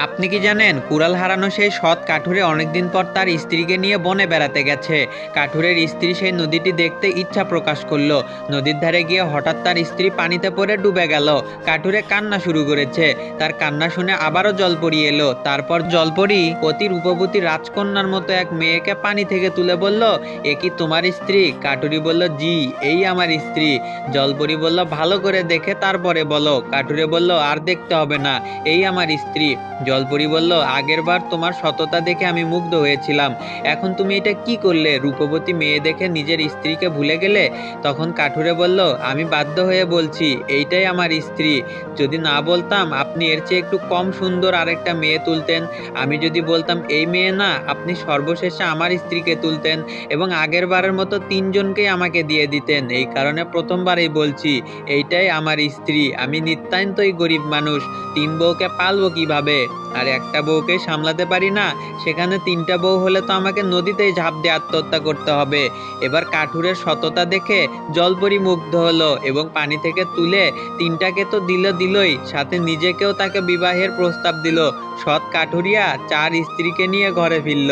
আপনি কি জানেন কুড়াল হারানো সেই সৎ কাঠুরে অনেকদিন পর তার স্ত্রীকে নিয়ে বনে বেড়াতে গেছে। কাঠুরের স্ত্রী সেই নদীটি দেখতে ইচ্ছা প্রকাশ করলো। নদীর ধারে গিয়ে হঠাৎ তার স্ত্রী পানিতে পড়ে ডুবে গেল। কাঠুরে কান্না শুরু করেছে। তার কান্না শুনে আবারও জলপরি এলো। তারপর জলপরি অতি রূপবতী রাজকন্যার মতো এক মেয়েকে পানি থেকে তুলে বলল, এ কি তোমার স্ত্রী? কাঠুরি বলল, জি, এই আমার স্ত্রী। জলপরি বলল, ভালো করে দেখে তারপরে বলো। কাঠুরে বলল, আর দেখতে হবে না, এই আমার স্ত্রী। জলপরি বলল, আগের বার তোমার সততা দেখে আমি মুগ্ধ হয়েছিলাম, এখন তুমি এটা কি করলে? রূপবতী মেয়ে দেখে নিজের স্ত্রীকে ভুলে গেলে? তখন কাঠুরে বলল, আমি বাধ্য হয়ে বলছি, এইটাই আমার স্ত্রী। যদি না বলতাম আপনি এর চেয়ে একটু কম সুন্দর আরেকটা মেয়ে তুলতেন। আমি যদি বলতাম এই মেয়ে না, আপনি সর্বশেষে আমার স্ত্রীকে তুলতেন এবং আগের বারের মতো তিনজনকেই আমাকে দিয়ে দিতেন। এই কারণে প্রথমবারেই বলছি, এইটাই আমার স্ত্রী। আমি নিতান্তই গরিব মানুষ, তিন বউকে পালবো কিভাবে? আর একটা বউকে সামলাতে পারি না, সেখানে তিনটা বউ হলে তো আমাকে নদীতেই ঝাঁপ দিয়ে আত্মহত্যা করতে হবে। এবার কাঠুরের সততা দেখে জলপরি মুগ্ধ হলো এবং পানি থেকে তুলে তিনটাকে তো দিলই, সাথে নিজেকেও তাকে বিবাহের প্রস্তাব দিল। সৎ কাঠুরিয়া চার স্ত্রীকে নিয়ে ঘরে ফিরল।